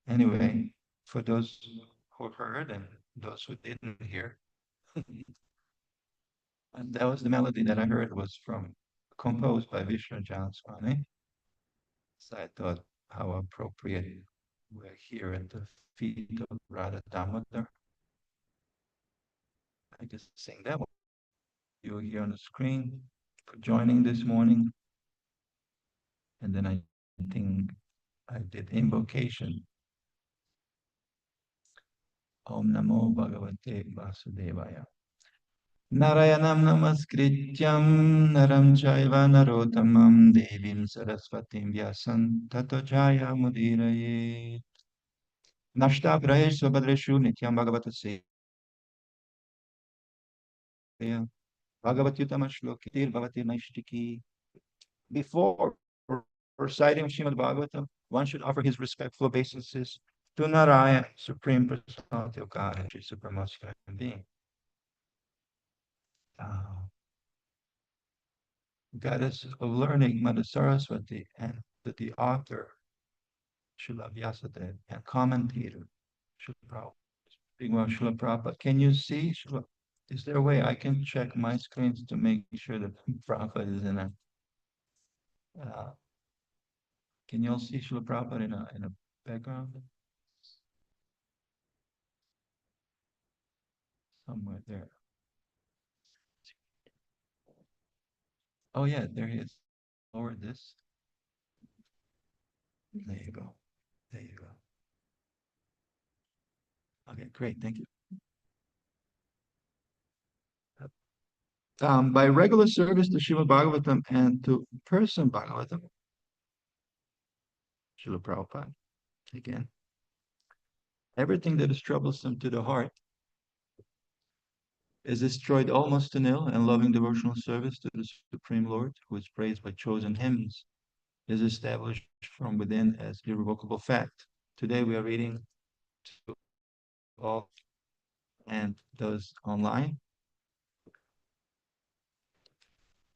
Anyway, for those who heard and those who didn't hear, and that was the melody that I heard was from composed by Vishnu Swami. So I thought how appropriate we're here at the feet of Radha Damodar. I just sing that one. You here on the screen for joining this morning. And then I think I did invocation. Om Namo Bhagavate Vasudevaya. Narayanam Namaskrityam Naram Chaiva Narotamam Devim Saraswatim Vyasam Tato Jaya Mudiraye. Nashta Prayesh Svabhadreshu Nityam Bhagavata Bhagavatyutama Shlokitir Bhavati Naishtiki. Before reciting Srimad Bhagavatam, one should offer his respectful obeisances to Narayana, Supreme Personality of God, and Supremest Human Being. Goddess of learning, Mother Saraswati, and the author, Srila Vyasadeva, and commentator, Srila Prabhupada. Can you see? Is there a way I can check my screens to make sure that Prabhupada is in a can you all see Srila Prabhupada in a background? Somewhere there. Oh yeah, there he is. Lower this. There you go. There you go. Okay, great. Thank you. By regular service to Srimad Bhagavatam and to person Bhagavatam, Srila Prabhupada, again, everything that is troublesome to the heart is destroyed almost to nil, and loving devotional service to the Supreme Lord, who is praised by chosen hymns, is established from within as irrevocable fact. Today we are reading to all and those online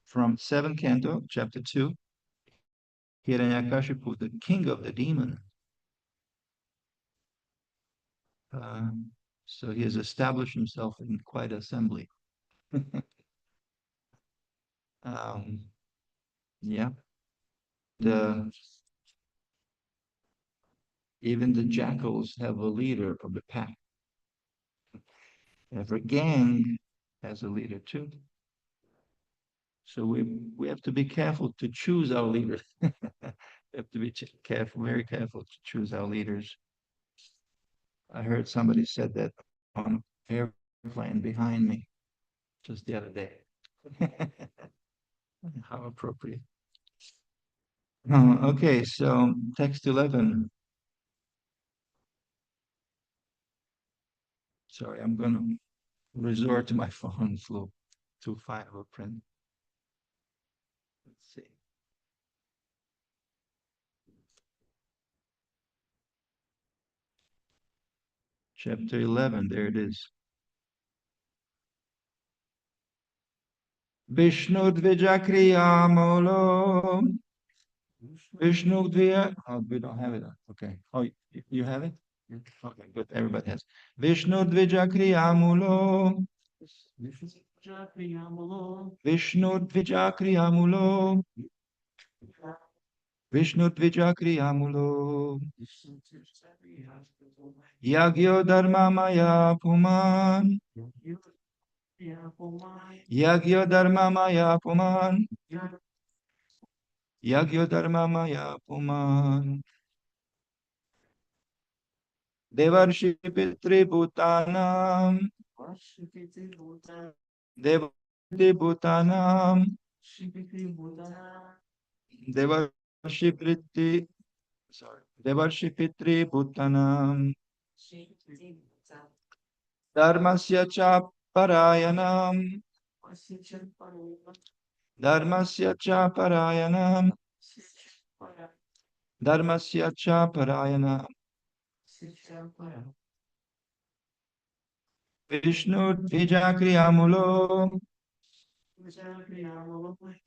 from 7th Canto, Chapter 2, Hiranyakashipu, the king of the demon. So he has established himself in quite assembly. Yeah. Even the jackals have a leader of the pack. Every gang has a leader too. So we have to be careful to choose our leaders. We have to be careful, very careful to choose our leaders. I heard somebody said that on an airplane behind me just the other day. How appropriate. Okay, so text 11. Sorry, I'm going to resort to my phone to find a print. Let's see. Chapter 11, there it is. Vishnu Dvijakriyamolo. Vishnu Dvija. Oh, we don't have it. Okay. Oh, you have it? Okay, good. Everybody has. Vishnu Dvijakriyamolo. Vishnu Dvijakriyamolo. Vishnu Dvijakriyamolo. Yagyo Dharma Maya Puman. Yagyo Dharma Maya Puman. Yagyo Dharma Maya Puman. Devarshi Pitri Bhutanam. Devarshi Bhutanam. Devarshi Pitri. Sorry. Devarshi Pitri Bhutanam. Dharmasya cha parayanam. Dharmasya cha parayanam. Dharmasya cha parayanam. Vishnu Dvijakriyamulo.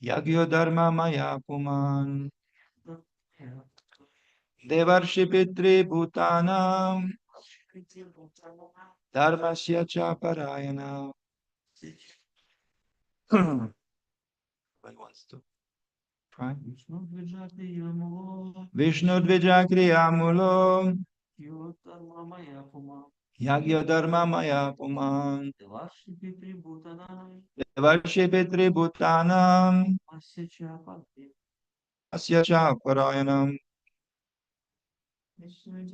Yagyo Dharma Maya Puman. Devarshi Pitri Bhutanam Dharmasya Cha Parayana. One wants to try. Vishnu Dvijakriyamulo Yagya Dharma Maya Puman Devarshi Pitri Bhutanam Asya Cha Parayanam. Vishnu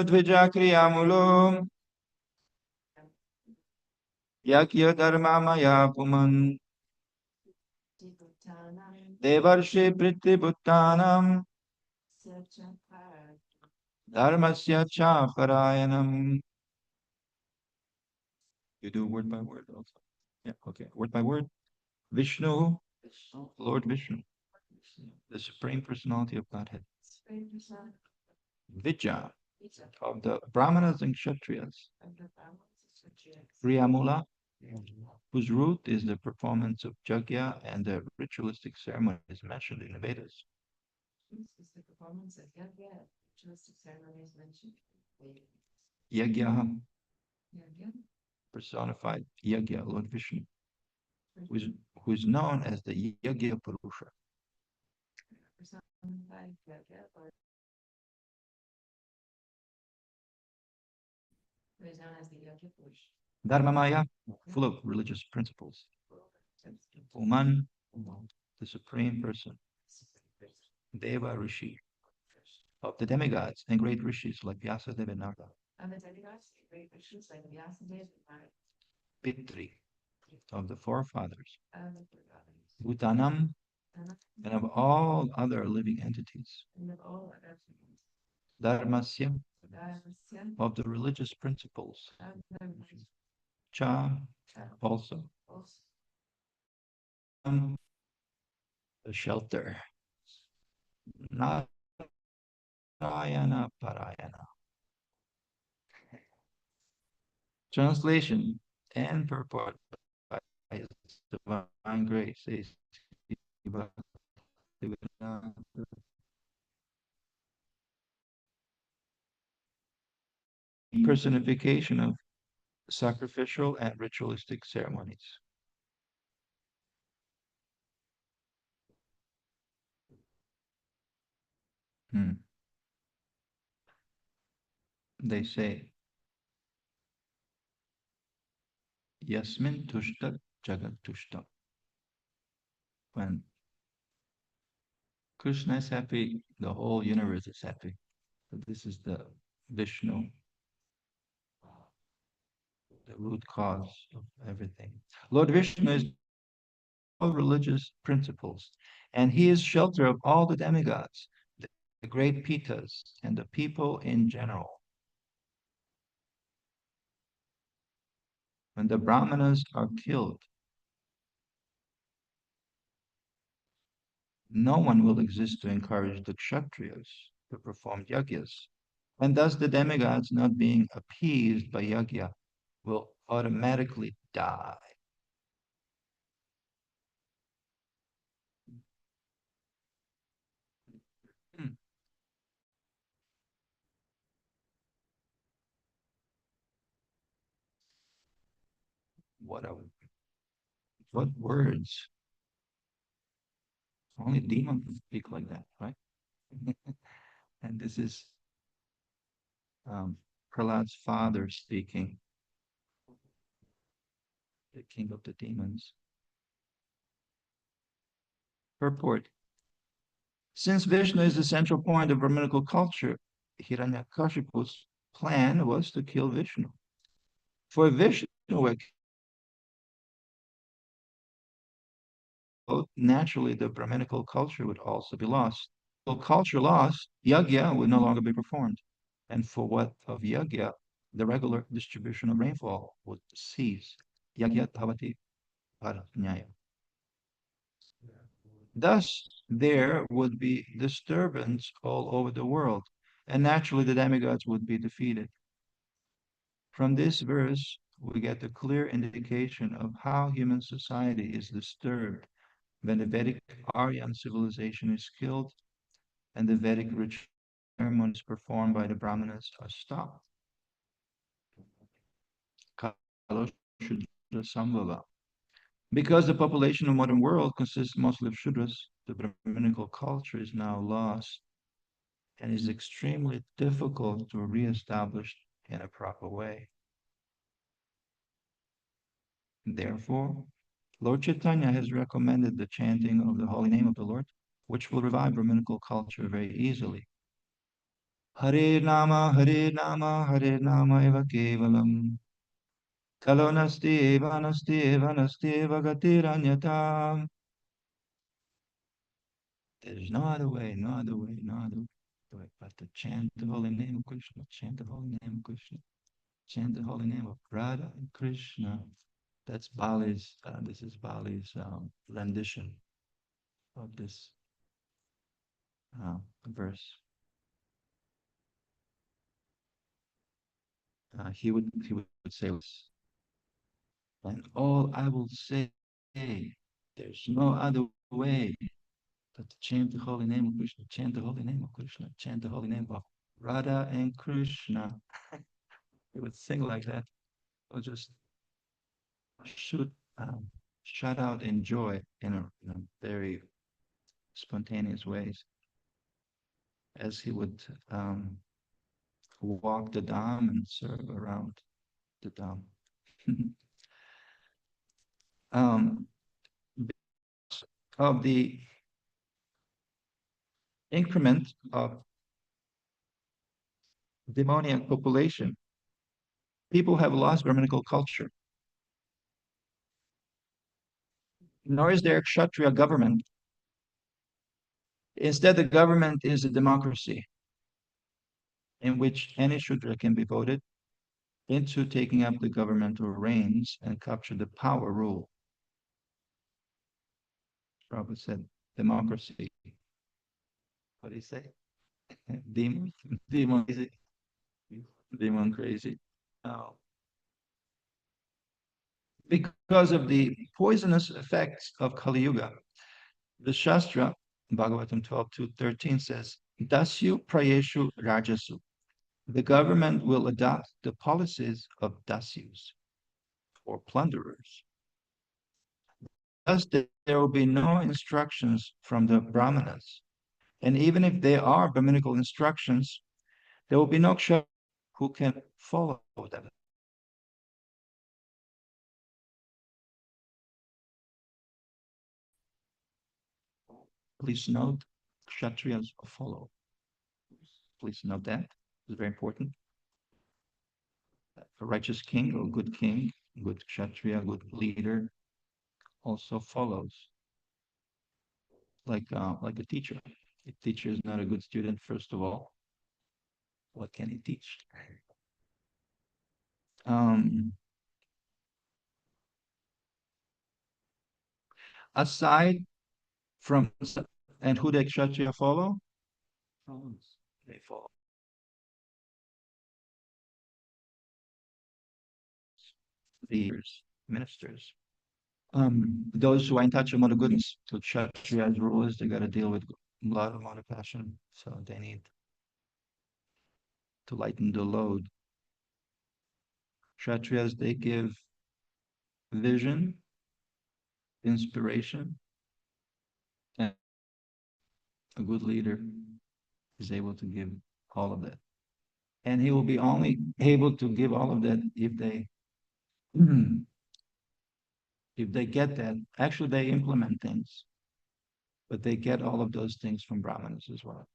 Dvijakriyamulo Yagya Dharma Maya Puman Devarshi Priti Bhuttanam Dharmasya Cha Parayanam. You do word by word also. Yeah, okay. Word by word. Vishnu, Lord Vishnu, the Supreme Personality of Godhead. Vijja, of the Brahmanas and Kshatriyas. Kriyamula, whose root is the performance of Jagya and the ritualistic ceremonies mentioned in the Vedas. Yagya, personified Yagya, Lord Vishnu, who is known as the Yagya Purusha. Dharmamaya, full of religious principles. Uman, the Supreme Person. Deva Rishi, of the demigods and great rishis like Vyasadeva and Narada. Pitri, of the forefathers. Bhutanam, and of all other living entities. Dharmasya, of the religious principles. Cha, also. The shelter. Narayana Parayana. Translation and purport by His Divine Grace. Personification of sacrificial and ritualistic ceremonies. They say, Yasmin tushta jagat tushta. When Krishna is happy, the whole universe is happy. So this is the Vishnu, the root cause of everything. Lord Vishnu is all religious principles, and he is shelter of all the demigods, the great Pitas, and the people in general. When the Brahmanas are killed, no one will exist to encourage the Kshatriyas to perform yagyas. And thus the demigods, not being appeased by yagya, will automatically die. Hmm. What words? Only demons speak like that, right? And this is Prahlad's father speaking, the king of the demons. Purport. Since Vishnu is the central point of Brahminical culture, Hiranyakashipu's plan was to kill Vishnu. For Vishnu were killed, naturally the Brahminical culture would also be lost. So culture lost, yagya would no longer be performed. And for what of yagya, the regular distribution of rainfall would cease. Yagya bhavati paranyaya. Thus, there would be disturbance all over the world, and naturally the demigods would be defeated. From this verse, we get a clear indication of how human society is disturbed when the Vedic Aryan civilization is killed and the Vedic ritual ceremonies performed by the Brahmanas are stopped. Sambhava. Because the population of the modern world consists mostly of Shudras, the Brahminical culture is now lost and is extremely difficult to re-establish in a proper way. Therefore, Lord Chaitanya has recommended the chanting of the holy name of the Lord, which will revive Brahminical culture very easily. Hare Nama, Hare Nama, Hare Nama eva kevalam. Kalo nasti eva nasti eva nasti eva gatiranyata. There's no other way, no other way, no other way but to chant the holy name of Krishna, chant the holy name of Krishna, chant the holy name of Radha and Krishna. That's Bali's, this is Bali's rendition of this verse. He would say this, and all I will say, there's no other way but to chant the holy name of Krishna, chant the holy name of Krishna, chant the holy name of Radha and Krishna. He would sing like that, or just shoot, shout out in joy in a very spontaneous ways, as he would walk the dham and serve around the dham. um, of the increment of demoniac population, people have lost Brahminical culture. Nor is there a Kshatriya government. Instead, the government is a democracy in which any Shudra can be voted into taking up the governmental reins and capture the power rule. Prabhupada said, democracy. What do you say? Demon, demon crazy, demon crazy. Oh. Because of the poisonous effects of Kali Yuga, the Shastra, Bhagavatam 12:2-13 says, Dasyu Prayeshu Rajasu. The government will adopt the policies of Dasyus, or plunderers. Thus, there will be no instructions from the Brahmanas. And even if there are Brahminical instructions, there will be no Kshatriya who can follow them. Please note, Kshatriyas follow. Please note that. It's very important. A righteous king or good king, good Kshatriya, good leader also follows. Like a teacher. A teacher is not a good student, first of all. What can he teach? Aside from, and who the Kshatriya follow? They follow leaders, ministers. Those who are in touch with Mother Goodness, so Kshatriyas rulers, they got to deal with a lot of Mother passion, so they need to lighten the load. Kshatriyas, they give vision, inspiration, and a good leader is able to give all of that. And he will be only able to give all of that if they if they get that. Actually, they implement things, but they get all of those things from Brahmanas as well.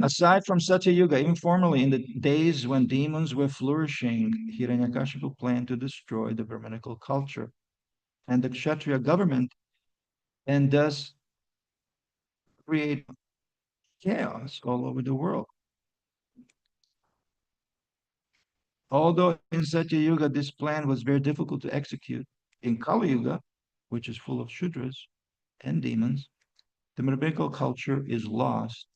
Aside from Satya Yuga, even formerly in the days when demons were flourishing, Hiranyakashipu planned to destroy the Brahminical culture and the Kshatriya government, and thus create chaos all over the world. Although in Satya Yuga this plan was very difficult to execute, in Kali Yuga, which is full of Shudras and demons, the Brahminical culture is lost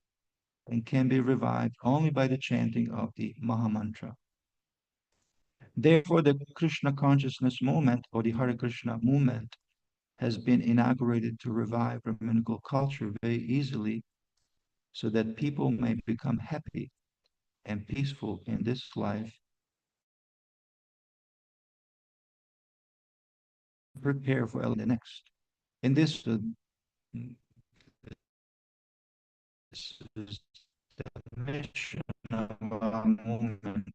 and can be revived only by the chanting of the Mahamantra. Therefore, the Krishna consciousness movement or the Hare Krishna movement has been inaugurated to revive Brahminical culture very easily so that people may become happy and peaceful in this life, prepare for the next. In this, this is the mission of our movement.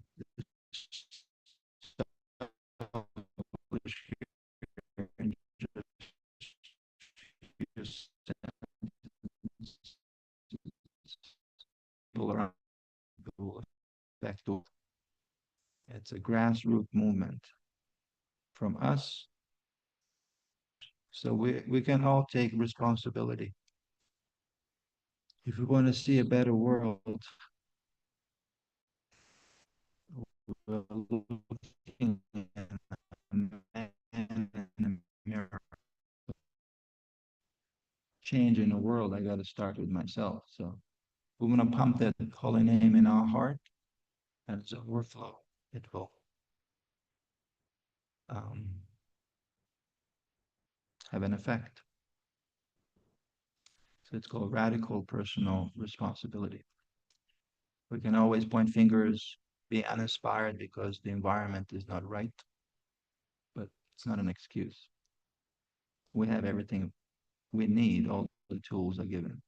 People around back to it's a grassroots movement from us, so we can all take responsibility. If we want to see a better world, we're looking at a man in a mirror. Change in the world, I got to start with myself. So we want to pump that holy name in our heart, and it's overflow. It will um, have an effect. So it's called radical personal responsibility. We can always point fingers, be uninspired because the environment is not right, but it's not an excuse. We have everything we need, all the tools are given,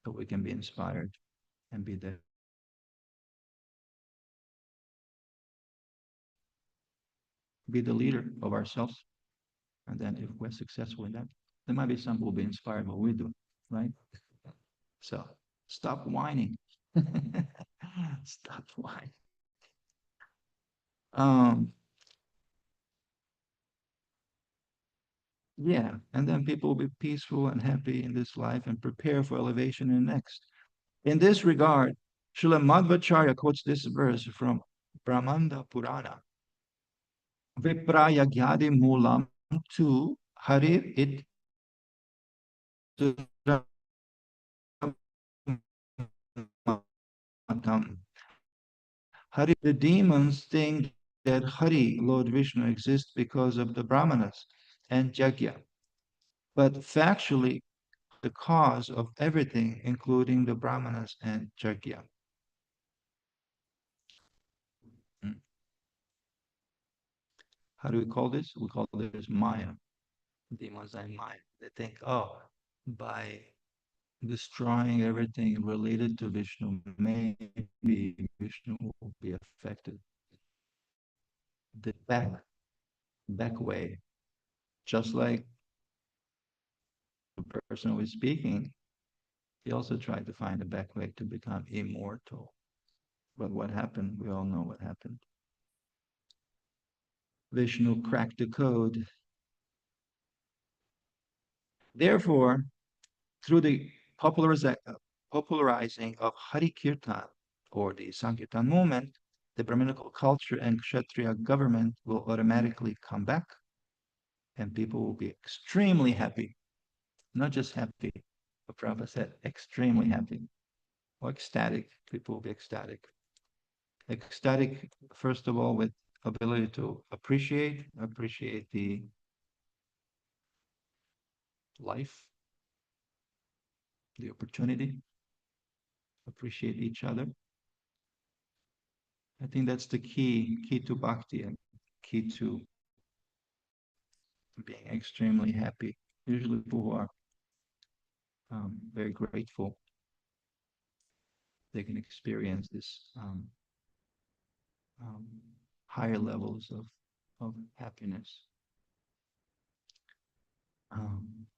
so we can be inspired and be there. Be the leader of ourselves. And then if we're successful in that, there might be some who will be inspired by what we do, right? So stop whining. Stop whining. Um, yeah, and then people will be peaceful and happy in this life and prepare for elevation in the next. In this regard, Srila Madhvacharya quotes this verse from Brahmanda Purana. Vipraya gyadi mulam tu harir it Hari, the demons think that Hari, Lord Vishnu, exists because of the Brahmanas and Jagya. But factually, the cause of everything, including the Brahmanas and Jagya. How do we call this? We call this Maya. Demons and Maya. They think, oh, by destroying everything related to Vishnu, maybe Vishnu will be affected. The back way, just like the person who is speaking, he also tried to find a back way to become immortal. But what happened? We all know what happened. Vishnu cracked the code. Therefore, through the popularizing of Hari Kirtan or the Sankirtan movement, the Brahminical culture and Kshatriya government will automatically come back and people will be extremely happy. Not just happy, but Prabhupada said extremely happy or ecstatic. People will be ecstatic. Ecstatic, first of all, with ability to appreciate the life, the opportunity, appreciate each other. I think that's the key to bhakti and key to being extremely happy. Usually people who are very grateful, they can experience this um, higher levels of happiness.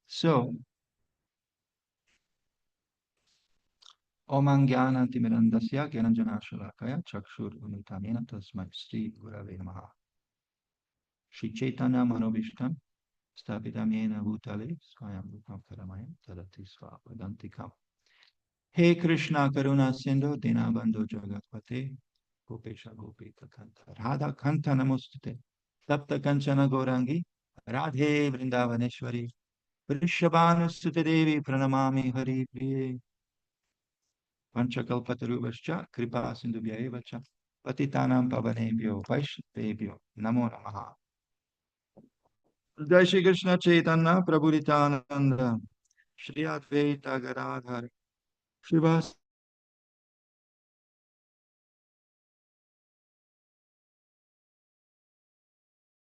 So, Om Jnana Timirandasya Gyananjana Shalakaya Chakshur Unutamena Tasmai Sri Gurave Namaha. Shri Chaitanya Manobishtam Stapidamena Bhutale Swayam Rupam Karamayam Tadati Svapadantikam. He Krishna Karuna Sindhu Dinabandhu Jagatpate Gopesha Gopika Kanta Radha Kanta Namostute Tapta Kanchana Gorangi Radhe Vrindavaneshwari Vrishabhanu Sute Devi Pranamami Hari Priye Panchakalpatarubhascha Kripa Sindhubhya Evacha Patitanam pavanebhyo Vaishnavebhyo Namo Namaha. Jai Shri Krishna Chaitanya Prabhu Nityananda Shri Advaita Gadadhar Srivas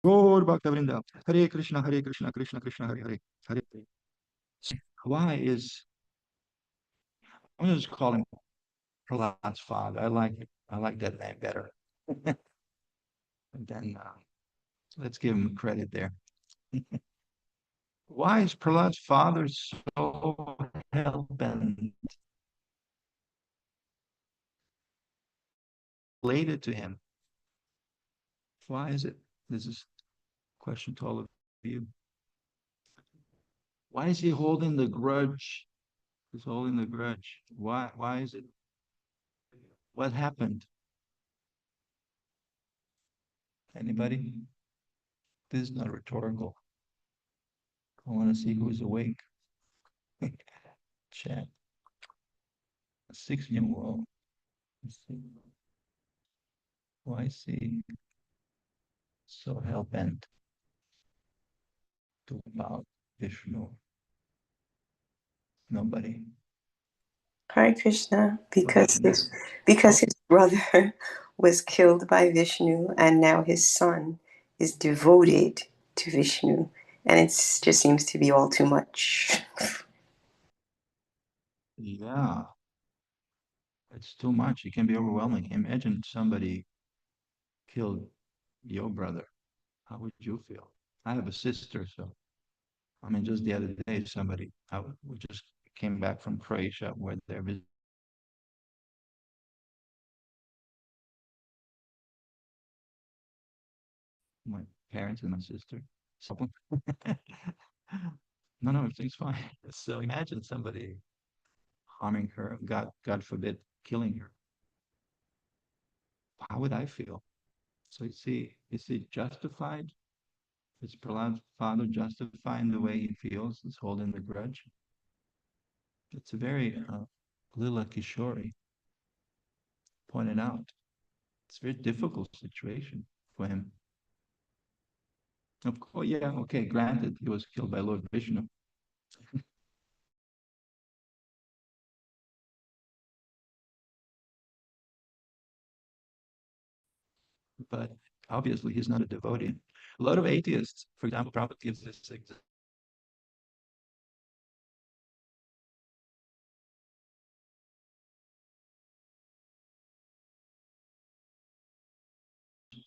Gaur Bhaktavrinda. Hare Krishna, Hare Krishna, Krishna Krishna, Hare Hare, Hare Hare. Why is, I'm just call him Prahlad's father. I like that name better. And then let's give him credit there. Why is Prahlad's father so hell-bent related to him? Why is it? This is a question to all of you. Why is he holding the grudge? He's holding the grudge. Why is it? What happened? Anybody? This is not rhetorical. I want to see who's awake. Chat. 6 year old. Let's see. Why is he so hell-bent to about Vishnu? Nobody. Hare Krishna, because Question. his brother was killed by Vishnu, and now his son is devoted to Vishnu, and it just seems to be all too much. Yeah, it's too much. It can be overwhelming. Imagine somebody killed your brother. How would you feel? I have a sister, so I mean, just the other day, somebody we just came back from Croatia, where they're visiting my parents and my sister. So, no, everything's fine. So imagine somebody harming her, God forbid, killing her. How would I feel? So is he justified? Is Prahlad's father justifying the way he feels? Is holding the grudge? It's a very Lila Kishori pointed out. It's a very difficult situation for him. Of course, yeah, okay, granted, he was killed by Lord Vishnu. But obviously, he's not a devotee. A lot of atheists, for example, Prabhupada gives this example.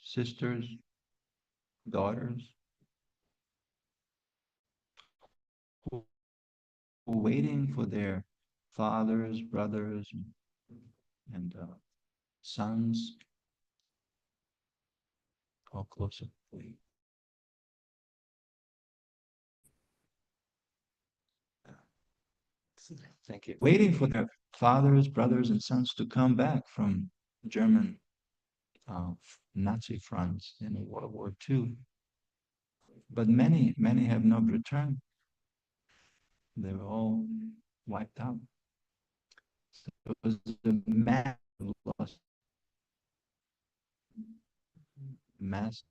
Sisters, daughters, who were waiting for their fathers, brothers, and sons, all closer. Thank you. Waiting for their fathers, brothers, and sons to come back from German uh, Nazi fronts in World War II. But many have not returned. They were all wiped out. So it was a mass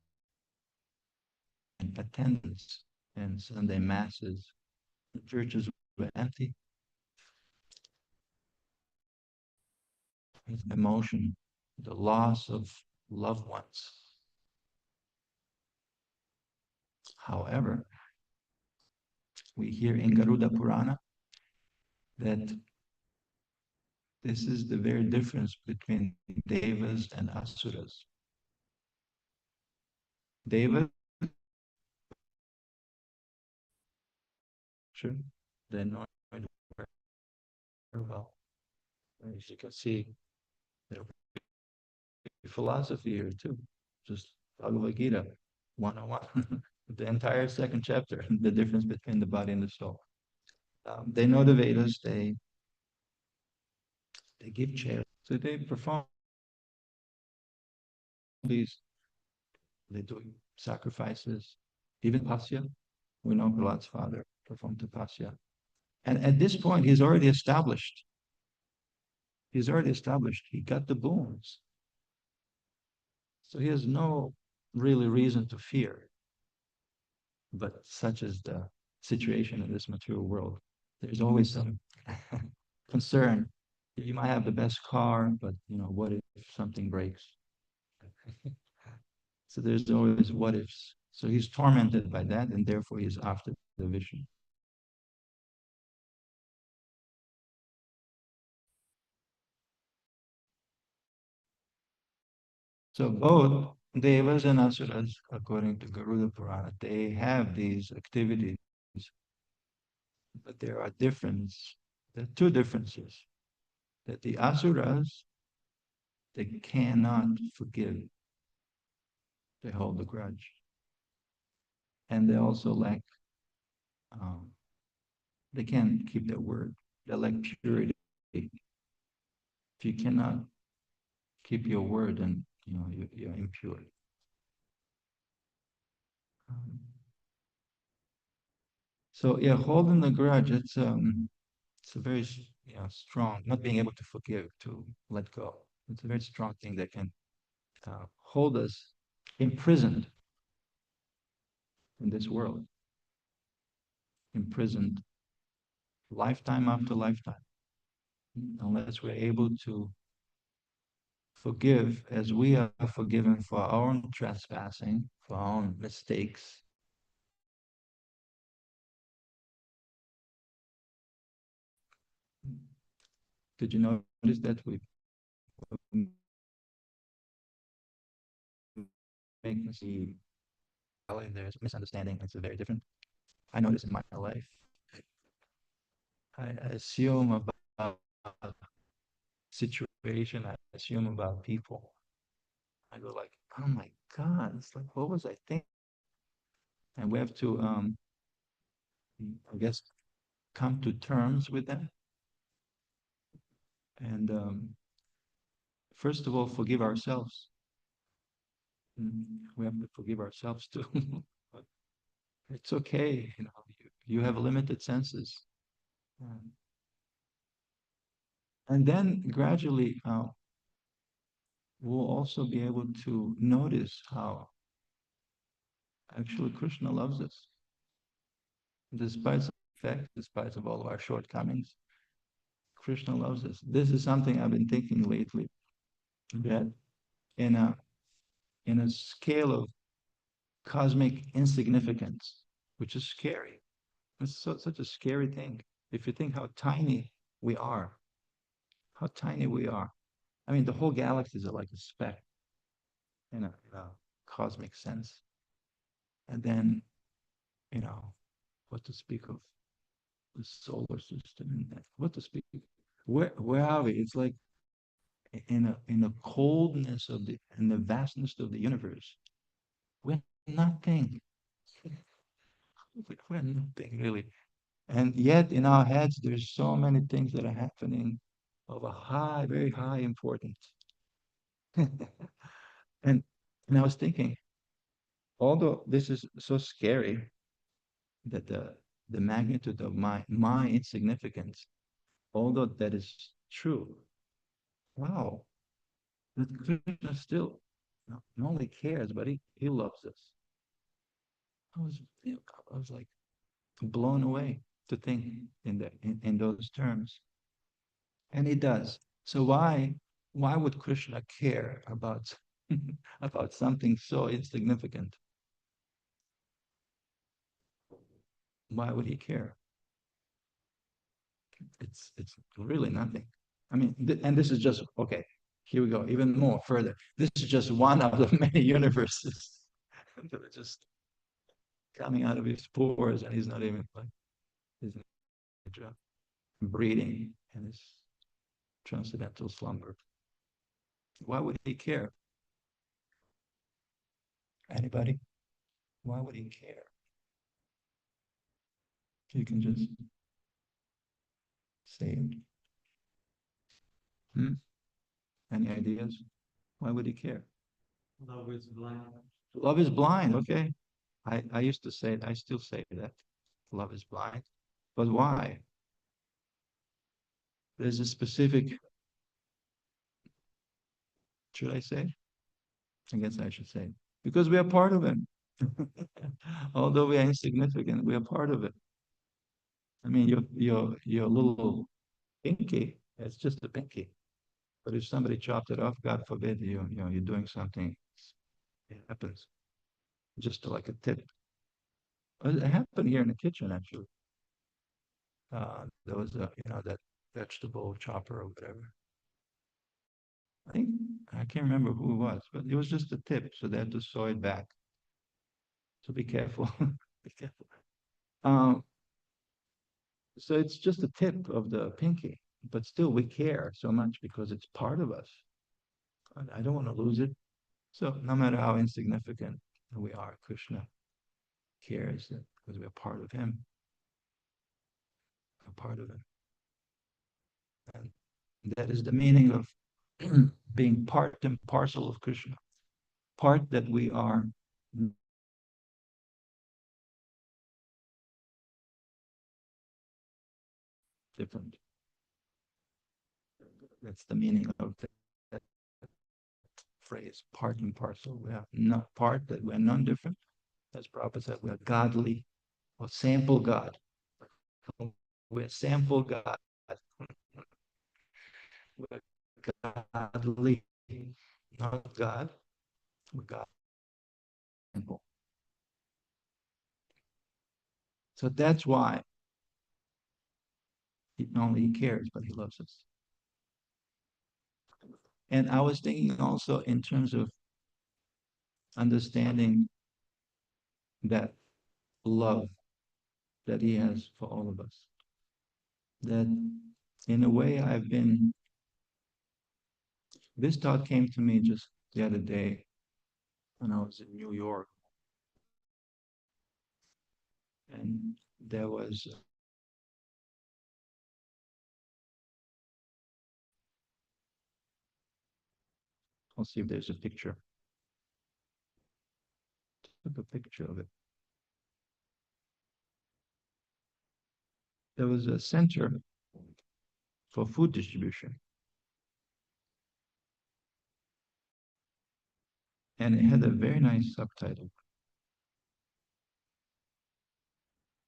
attendance and Sunday masses. The churches were empty. Emotion, the loss of loved ones. However, we hear in Garuda Purana that this is the very difference between devas and asuras. Devas, sure, they're not very well. As you can see, there's philosophy here too. Just Bhagavad Gita 101, the entire second chapter, the difference between the body and the soul. They know the Vedas, they give charity, so they perform these, they do sacrifices, even Pasya. We know Prahlad's father performed Tapasya. And at this point, he's already established. He's already established. He got the boons. So he has no really reason to fear, but such is the situation in this material world. There's always some concern. You might have the best car, but what if something breaks? So there's always what ifs. So he's tormented by that, and therefore he's after the vision. So both devas and asuras, according to Garuda Purana, they have these activities, but there are differences. There are two differences. That the asuras, they cannot forgive. They hold a grudge. And they also lack, um, they can't keep their word. They lack purity. If you cannot keep your word, then you're impure. Um, so yeah, holding the grudge, it's a very strong, not being able to forgive, to let go. It's a very strong thing that can hold us imprisoned in this world, imprisoned lifetime after lifetime, unless we're able to forgive as we are forgiven for our own trespassing, for our own mistakes. Did you notice that we make mistakes? There's misunderstanding. It's a very different. I notice in my life. I assume about situation. I assume about people. I go like, oh my God, it's like, what was I thinking? And we have to, I guess, come to terms with that. And first of all, forgive ourselves. We have to forgive ourselves too. But it's okay, you have limited senses. Um, and then gradually, we'll also be able to notice how actually Krishna loves us, despite the fact, despite of all of our shortcomings. Krishna loves us. This is something I've been thinking lately, that in a scale of cosmic insignificance, which is scary. It's such a scary thing. If you think how tiny we are, how tiny we are. I mean, the whole galaxies are like a speck in a cosmic sense. And then, you know, what to speak of the solar system and that, what to speak. Where are we? It's like in the coldness of in the vastness of the universe. We're nothing. We're nothing really. And yet in our heads, there's so many things that are happening of a high, very high importance. and and I was thinking, although this is so scary, that the magnitude of my insignificance, although that is true, wow, that Krishna still not only cares, but he loves us. I was like blown away to think in those terms. And he does. So why would Krishna care about about something so insignificant? Why would he care? It's really nothing. I mean, and this is just okay. Here we go, even more further. This is just one of the many universes that are just coming out of his pores, and he's not even like he's breathing in his transcendental slumber. Why would he care? Anybody? Why would he care? He can just say it. Hmm? Any ideas? Why would he care? Love is blind. Love is blind. Okay. I used to say it. I still say that. Love is blind. But why? There's a specific, should I say? I guess I should say, because we are part of him. Although we are insignificant, we are part of it. I mean, your little pinky, it's just a pinky. But if somebody chopped it off, God forbid, you're doing something, it happens. Just like a tip. It happened here in the kitchen, actually. There was that vegetable chopper or whatever. I think I can't remember who it was, but it was just a tip, so they had to sew it back. So be careful. Be careful. Um, so it's just a tip of the pinky, but still we care so much because it's part of us. I don't want to lose it. So no matter how insignificant we are, Krishna cares that because we're part of him, a part of him. And that is the meaning of being part and parcel of Krishna. Part that we are different. That's the meaning of that phrase, part and parcel. We are not part, that we're non-different. As Prabhupada said, we are godly or sample God. We're sample God. We're godly, not God. We're God. Sample. So that's why not only he cares, but he loves us. And I was thinking also in terms of understanding that love that he has for all of us. That in a way this thought came to me just the other day when I was in New York. And there was, I'll see if there's a picture. Took a picture of it. There was a center for food distribution. And it had a very nice subtitle.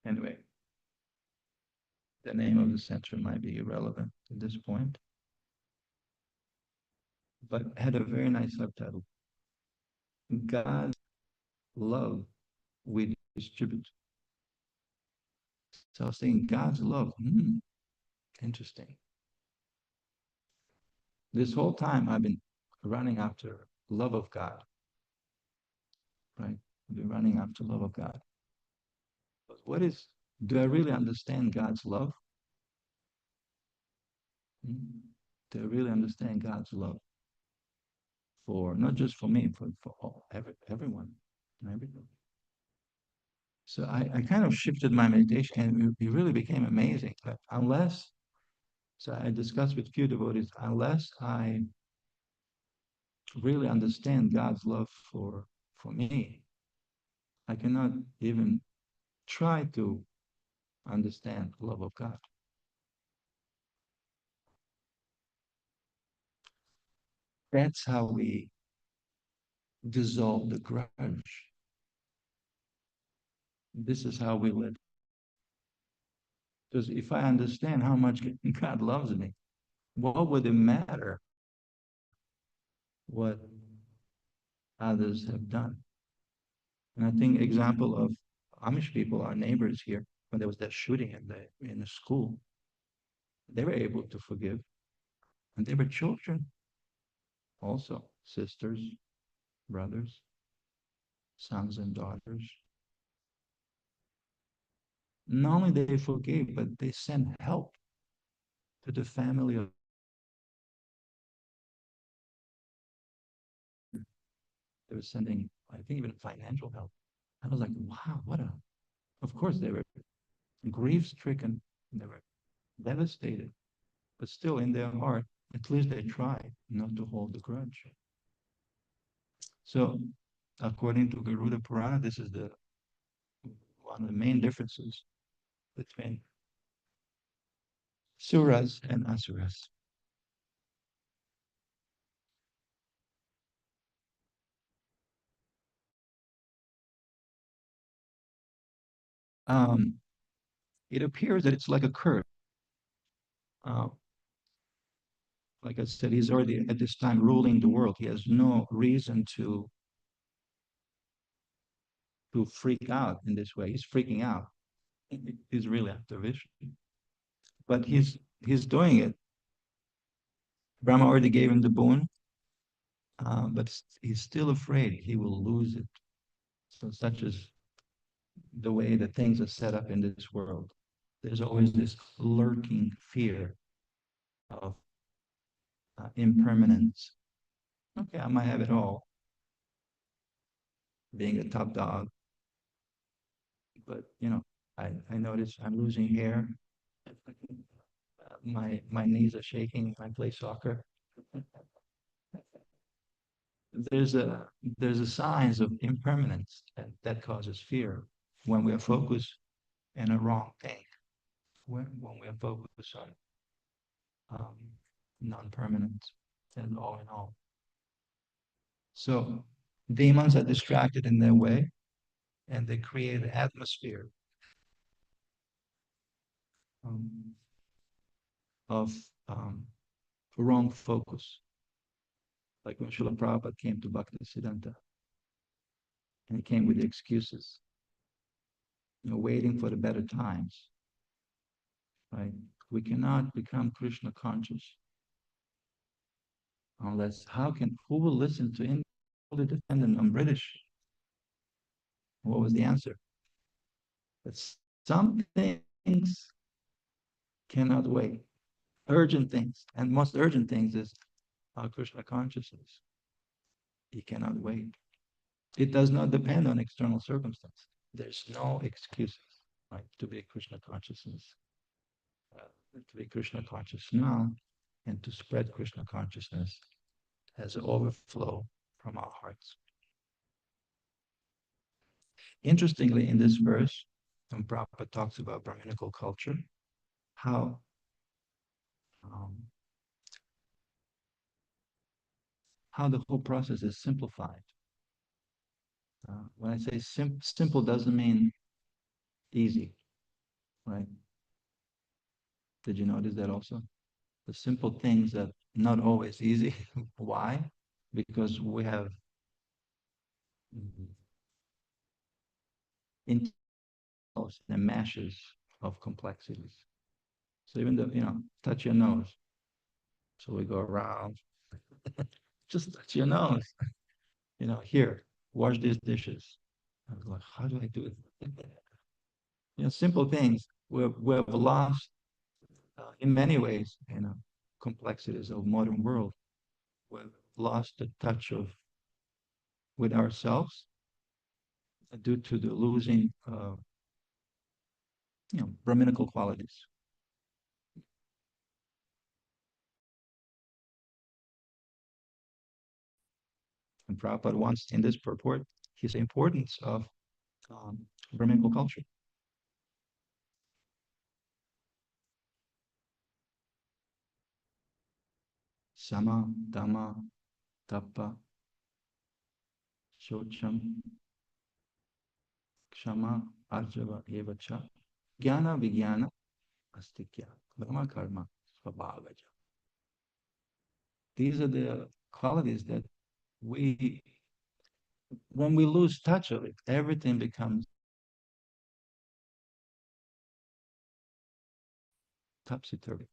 Anyway, the name of the center might be irrelevant at this point, but had a very nice subtitle. God's love we distribute. So I was saying God's love, interesting. This whole time I've been running after love of God, right? I've been running after love of God. But do I really understand God's love? Do I really understand God's love for, not just for me, for everyone and everything? So I kind of shifted my meditation and it really became amazing. But so I discussed with few devotees, unless I really understand God's love for me, I cannot even try to understand the love of God. That's how we dissolve the grudge. This is how we live. Because if I understand how much God loves me, what would it matter what others have done? And I think example of Amish people, our neighbors here, when there was that shooting in the school, they were able to forgive. And they were children also, sisters, brothers, sons and daughters. Not only they forgave, but they sent help to the family of. They were sending, I think, even financial help. I was like, wow, of course they were grief-stricken, they were devastated, but still in their heart, at least they tried not to hold the grudge. So, according to Garuda Purana, this is one of the main differences between suras and asuras. it appears that it's like a curse. Uh, like I said, he's already at this time ruling the world. He has no reason to freak out in this way. He's freaking out. He's really after Vishnu, but he's doing it. Brahma already gave him the boon, but he's still afraid he will lose it. So such is the way that things are set up in this world. There's always this lurking fear of impermanence. Okay, I might have it all, being a top dog, but I notice I'm losing hair. My knees are shaking when I play soccer. There's a there's a signs of impermanence that causes fear when we are focused in a wrong thing. When we are focused on um, non-permanence and all in all. So demons are distracted in their way, and they create an atmosphere um, of wrong focus. Like when Srila Prabhupada came to Bhaktisiddhanta, and he came with the excuses, waiting for the better times, right? We cannot become Krishna conscious unless, who will listen to any dependent on British? What was the answer? That some things cannot wait. Urgent things, and most urgent things is our Krishna consciousness. It cannot wait. It does not depend on external circumstance. There's no excuses, right, to be Krishna consciousness, to be Krishna conscious now, and to spread Krishna consciousness as an overflow from our hearts. Interestingly, in this verse, when Prabhupada talks about Brahminical culture, how um, how the whole process is simplified. When I say simple doesn't mean easy, right? Did you notice that also? The simple things that not always easy. Why? Because we have intervals and mashes of complexities. So even though, touch your nose. So we go around, just touch your nose. Here, wash these dishes. I was like, how do I do it? Simple things. We've lost, in many ways, complexities of modern world. We've lost the touch of with ourselves due to the losing, Brahminical qualities. And Prabhupada wants in this purport his importance of Brahminical culture. Sama, Dhamma, Tappa, Shocham, Kshama, Arjava, Evacha, Jnana, Vijnana, Astikya, Brahma Karma, Svabhavaja. These are the qualities that when we lose touch of it, everything becomes topsy-turvy.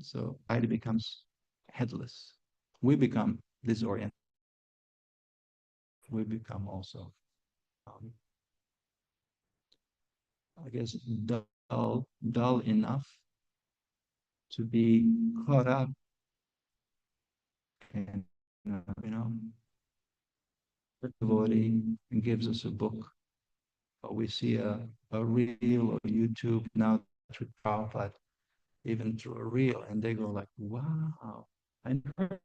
So it becomes headless. We become disoriented. We become also, I guess, dull enough to be caught up in, the devotee gives us a book, or we see a reel or YouTube now through Prabhupada, even through a reel, and they go like, wow, I never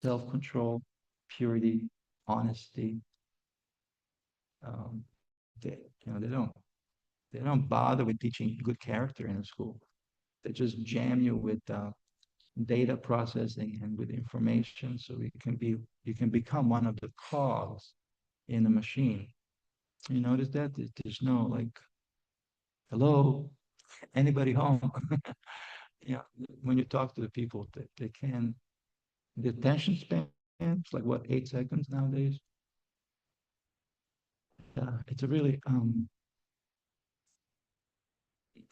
self-control, purity, honesty. Um, they, they don't bother with teaching good character in a school. They just jam you with data processing and with information, so you can become one of the cogs in a machine. You notice that there's no like, hello, anybody home? Yeah, when you talk to the people, they can, the attention span is like what, 8 seconds nowadays. It's a really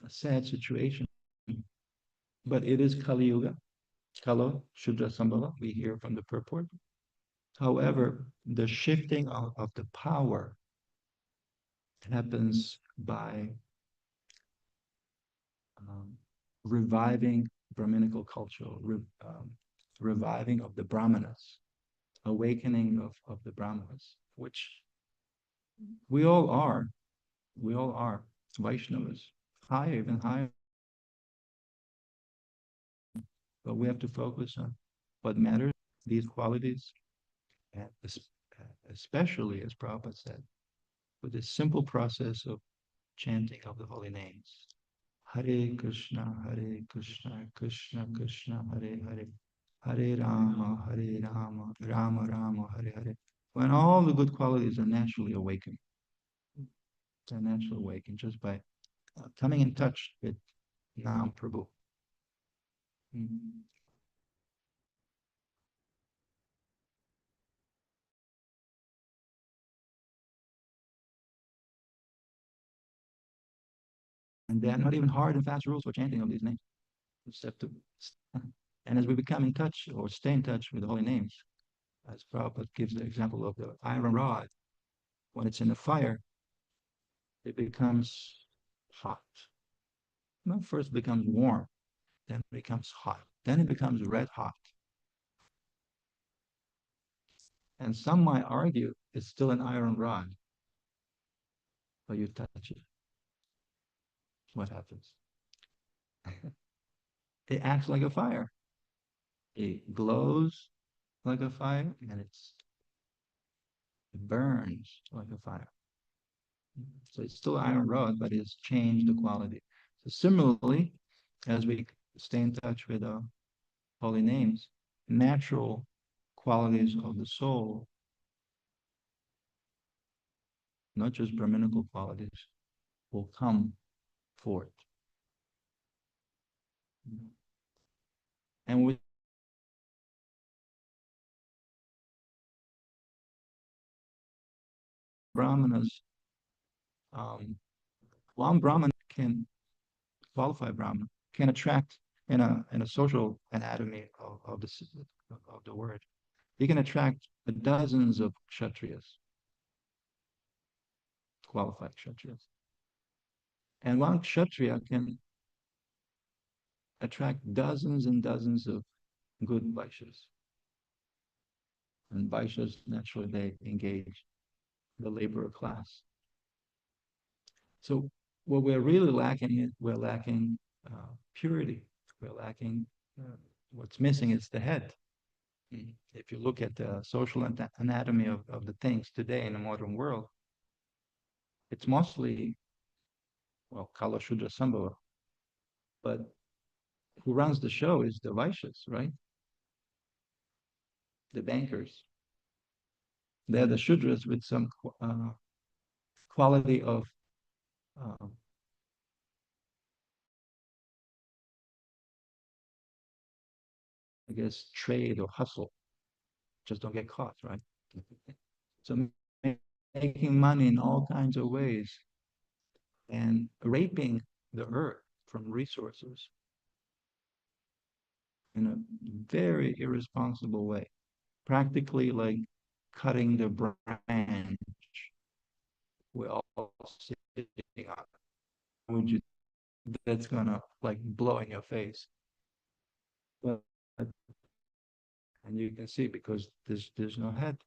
a sad situation, but it is Kali Yuga. Kalo, Shudra Sambhava, we hear from the purport. However, the shifting of the power happens by um, reviving Brahminical culture, reviving of the Brahmanas, awakening of the Brahmanas, which we all are. We all are Vaishnavas, higher, even higher. But we have to focus on what matters, these qualities, and especially, as Prabhupada said, with this simple process of chanting of the holy names. Hare Krishna, Krishna Krishna, Hare Hare, Hare Rama, Rama Rama, Hare Hare. When all the good qualities are naturally awakened, they're naturally awakened just by coming in touch with Nam Prabhu. Mm. And they're not even hard and fast rules for chanting of these names. Except to, and as we become in touch or stay in touch with the holy names, as Prabhupada gives the example of the iron rod, when it's in the fire, it becomes hot. Well, first it becomes warm, then it becomes hot, then it becomes red hot. And some might argue it's still an iron rod, but you touch it. What happens? It acts like a fire. It glows like a fire, and it burns like a fire. So it's still iron rod, but it's changed the quality. So similarly, as we stay in touch with holy names, natural qualities of the soul, not just Brahminical qualities, will come forth. And with Brahmanas, one Brahman can qualify Brahman, can attract in a social anatomy of the word. He can attract dozens of kshatriyas, qualified kshatriyas. And one kshatriya can attract dozens and dozens of good vaishyas. And vaishyas, naturally, they engage the laborer class. So what we're really lacking is we're lacking purity. We're lacking, what's missing is the head. If you look at the social anatomy of the things today in the modern world, it's mostly, well, Kala Shudra Sambhava. But who runs the show is the Vaishyas, right? The bankers. They're the Shudras with some quality of uh, I guess, trade or hustle. Just don't get caught, right? So making money in all kinds of ways and raping the earth from resources in a very irresponsible way, practically like cutting the branch we're all sitting on. Would you? That's gonna like blow in your face. But and you can see because there's no head.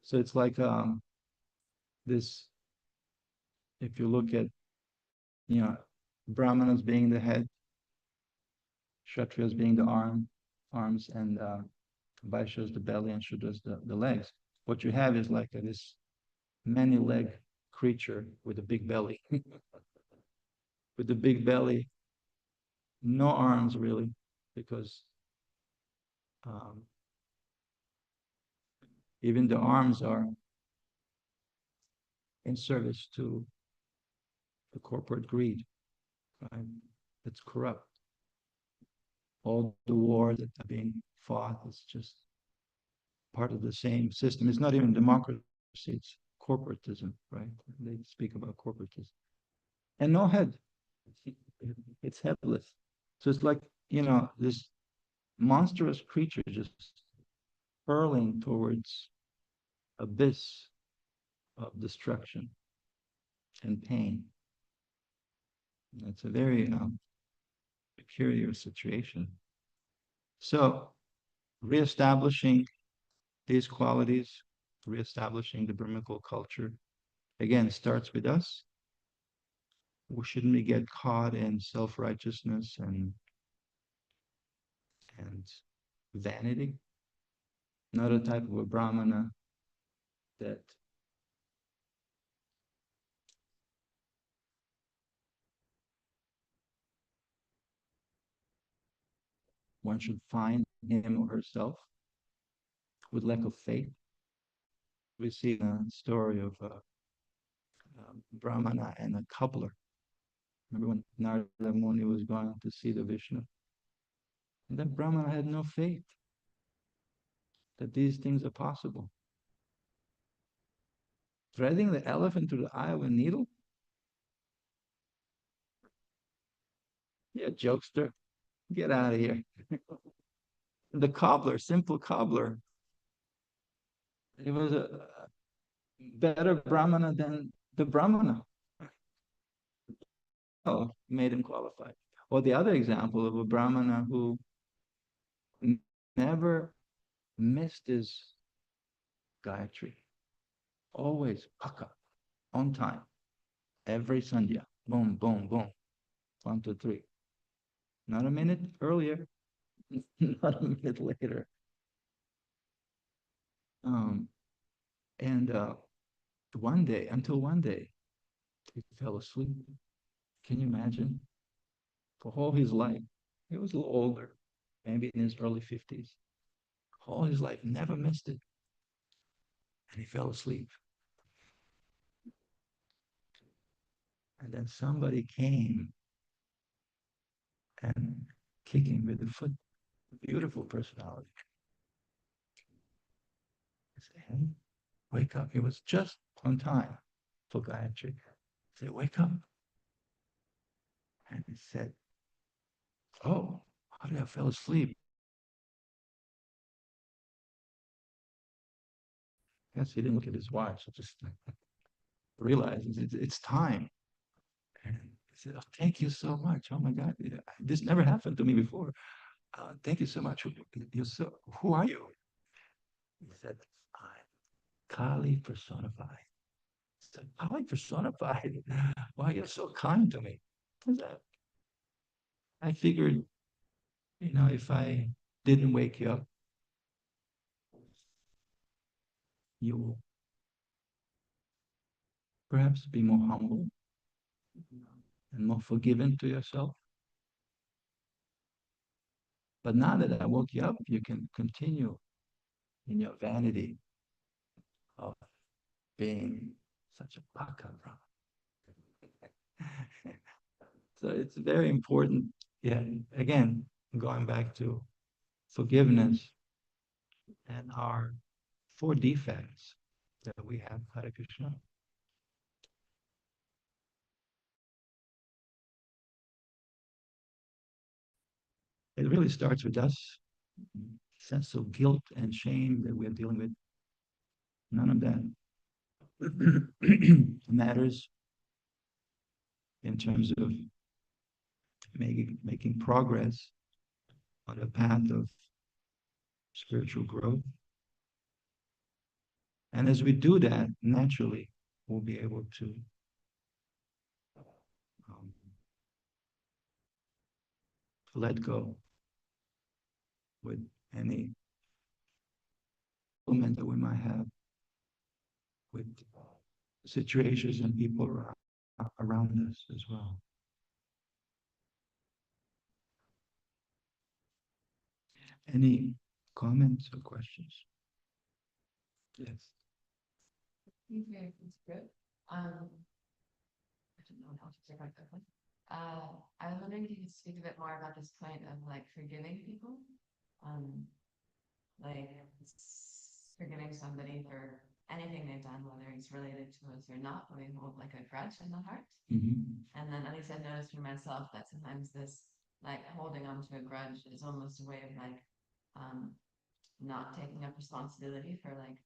So it's like this. If you look at Brahmanas being the head, Kshatriyas being the arms, and Vaishyas the belly, and Shudras the legs. What you have is like this many-leg creature with a big belly. With the big belly, no arms really, because even the arms are in service to the corporate greed, right? It's corrupt. All the wars that are being fought is just part of the same system. It's not even democracy, it's corporatism, right? They speak about corporatism. And no head. It's headless. So it's like, this monstrous creature just hurling towards abyss of destruction and pain. It's a very peculiar situation. So reestablishing these qualities, reestablishing the Brahmical culture, again, starts with us. We shouldn't get caught in self-righteousness and vanity. Not a type of a Brahmana that one should find him or herself with lack of faith. We see the story of a Brahmana and a cobbler. Remember when Narada Muni was going to see the Vishnu? And that Brahmana had no faith that these things are possible. Threading the elephant through the eye of a needle? Yeah, jokester, get out of here. The cobbler, simple cobbler, he was a better Brahmana than the Brahmana. Oh, made him qualified. Or the other example of a Brahmana who never missed his Gayatri. Always paka, on time. Every Sandhya. Boom, boom, boom. 1, 2, 3. Not a minute earlier, not a minute later. And until one day, he fell asleep. Can you imagine? For all his life, he was a little older, maybe in his early 50s. All his life, never missed it. And he fell asleep. And then somebody came and kicked him with the foot. Beautiful personality. I said, hey, wake up. He was just on time for Gayatri. I said, wake up. And he said, oh, how did I fell asleep? Yes, he didn't look at his watch. I just realized it's time. And he said, oh, thank you so much. Oh my God, this never happened to me before. Thank you so much. Who are you? He said, I'm Kali personified. I said, Kali personified? Why you're so kind to me? I figured, if I didn't wake you up, you will perhaps be more humble and more forgiving to yourself. But now that I woke you up, you can continue in your vanity of being such a baka. So it's very important. Yeah, again, going back to forgiveness and our 4 defects that we have, Hare Krishna. It really starts with us, sense of guilt and shame that we're dealing with. None of that matters in terms of making progress on the path of spiritual growth. And as we do that, naturally, we'll be able to let go with any element that we might have with situations and people around us as well. Any comments or questions? Yes. Okay, it's good. I don't know how to say that one. I was wondering if you could speak a bit more about this point of like forgiving people. Um, like forgiving somebody for anything they've done, whether it's related to us or not, when we hold like a grudge in the heart. And then at least I've noticed for myself that sometimes this like holding on to a grudge is almost a way of like not taking up responsibility for like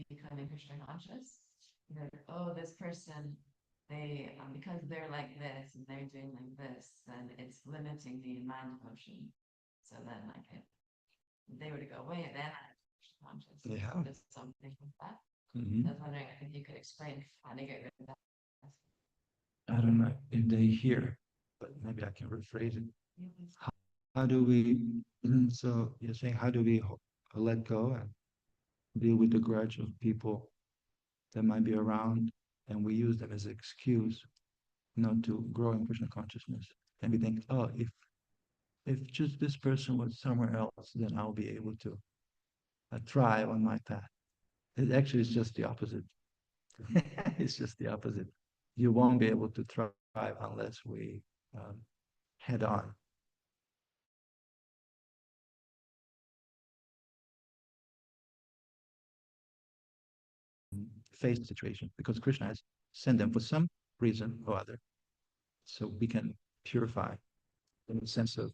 becoming Krishna conscious. You're like, oh, this person, they because they're like this and they're doing like this, then it's limiting me in my devotion. So then like if they were to go away, then I'm Krishna conscious. Yeah. Just something like that. Mhm. I was wondering if you could explain how to get rid of that. I don't know if they hear, but maybe I can rephrase it. How do we, so you're saying, how do we let go and deal with the grudge of people that might be around, and we use them as an excuse not to grow in Krishna consciousness? And we think, oh, if just this person was somewhere else, then I'll be able to thrive on my path. It actually is just the opposite. It's just the opposite. You won't be able to thrive unless we head on face the situation, because Krishna has sent them for some reason or other, so we can purify in the sense of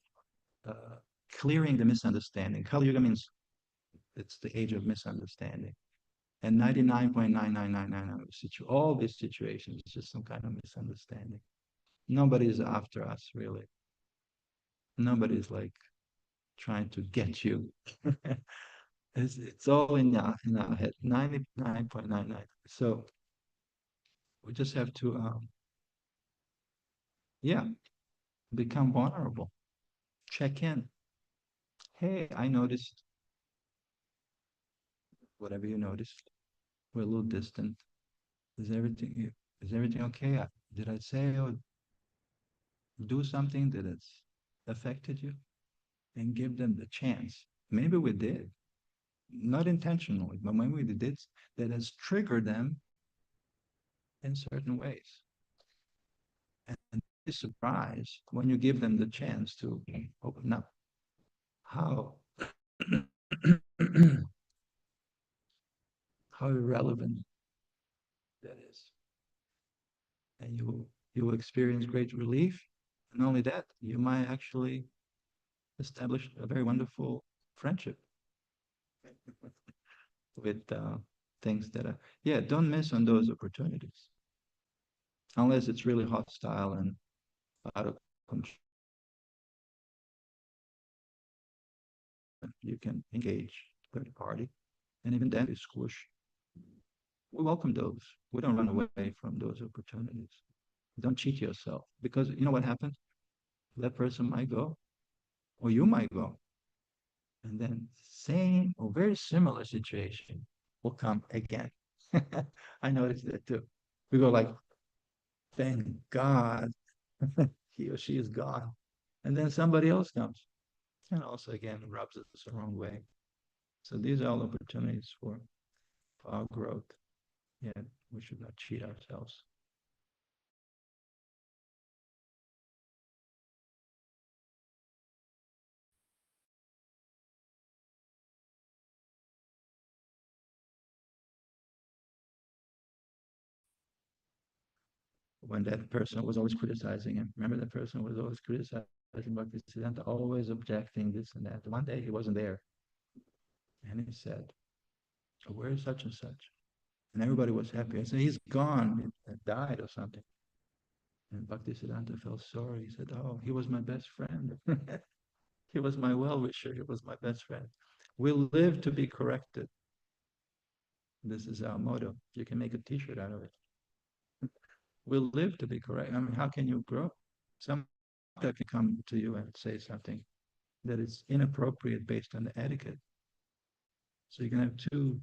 uh, clearing the misunderstanding. Kali Yuga means it's the age of misunderstanding. And 99.9999 all these situations is just some kind of misunderstanding. Nobody's after us, really. Nobody's like trying to get you. It's all in our head, 99.99. So we just have to, yeah, become vulnerable. Check in. Hey, I noticed whatever you noticed. We're a little distant. Is everything okay? Did I say or do something that has affected you? And give them the chance. Maybe we did, not intentionally, but maybe we did, that has triggered them in certain ways. And be surprised when you give them the chance to open up how how irrelevant that is. And you will experience great relief. And not only that, you might actually establish a very wonderful friendship with things that are, yeah, don't miss on those opportunities unless it's really hostile and out of control. You can engage third party, and even then, is squish. We welcome those. We don't run away from those opportunities. Don't cheat yourself, because you know what happens? That person might go, or you might go, and then same or very similar situation will come again. I noticed that too. We go like, thank God he or she is gone. And then somebody else comes and also again rubs us the wrong way. So these are all opportunities for our growth. Yeah, we should not cheat ourselves. When that person was always criticizing him, remember that person was always criticizing Bhaktisiddhanta, always objecting this and that. One day he wasn't there, and he said, oh, "Where is such and such?" And everybody was happy. I said, "He's gone, he died or something." And Bhaktisiddhanta felt sorry. He said, "Oh, he was my best friend. He was my well-wisher. He was my best friend. We live to be corrected." This is our motto. You can make a T-shirt out of it. We live to be correct. I mean, how can you grow? Some guy can come to you and say something that is inappropriate based on the etiquette. So you can have two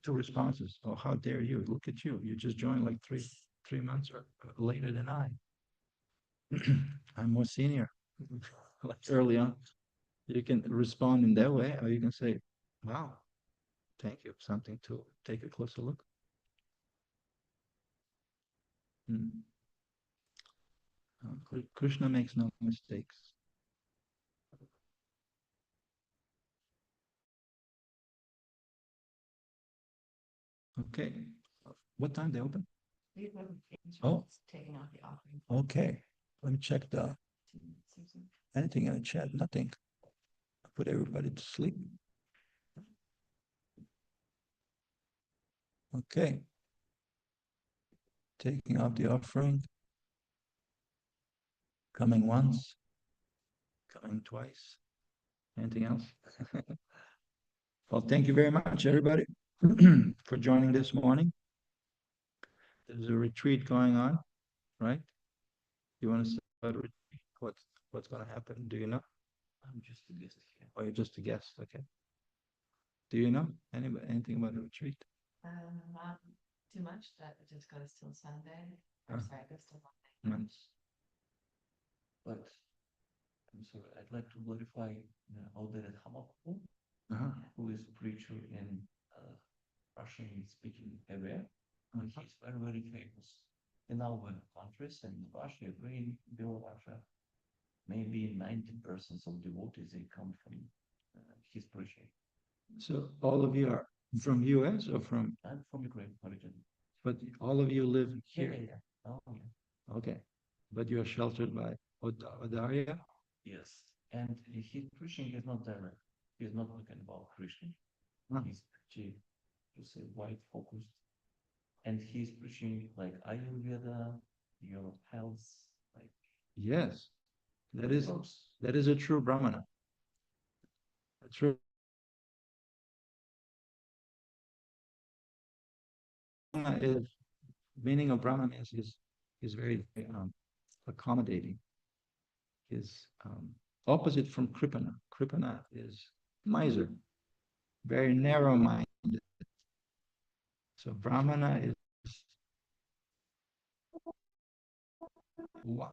responses. Oh, how dare you? Look at you. You just joined like three months or later than I. I'm more senior, like early on. You can respond in that way, or you can say, wow, thank you, something to take a closer look. Hmm. Krishna makes no mistakes. Okay. What time they open? We have Oh. taking out the offering. Okay. Let me check the 2 minutes or so. anything in the chat. Nothing. I put everybody to sleep. Okay. Taking out the offering. Coming once. Coming twice. Anything else? Well, thank you very much, everybody, for joining this morning. There's a retreat going on, right? You want to say about a retreat? What's going to happen? Do you know? I'm just a guest here. Or you're just a guest? Okay. Do you know anything about a retreat? Not too much, that it just goes till Sunday, or Oh. sorry, it goes till Monday. Months. But I'm sorry, I'd like to glorify Alder Hamaku, Uh-huh. who is a preacher in Russian-speaking area. And he's very, very famous in our countries, in Russia, Ukraine, Belarus. Maybe 90% of devotees they come from his preaching. So all of you are from US or from, I'm from Ukraine origin. but all of you live here? Yeah. Oh, yeah. Okay. But you are sheltered by Odaria? Yes. And his preaching is not direct. He's not talking about Krishna. Huh. He's actually, to say, wide focused. And he's preaching like Ayurveda, your health, like Yes. That is herbs. a true Brahmana. A true Brahmana is meaning of Brahman is very accommodating. Is opposite from Kripana. Kripana is miser, very narrow-minded. So Brahmana is wow.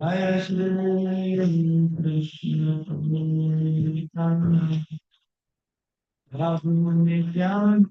Jai Shri Krishna Chaitanya Prabhu Nityananda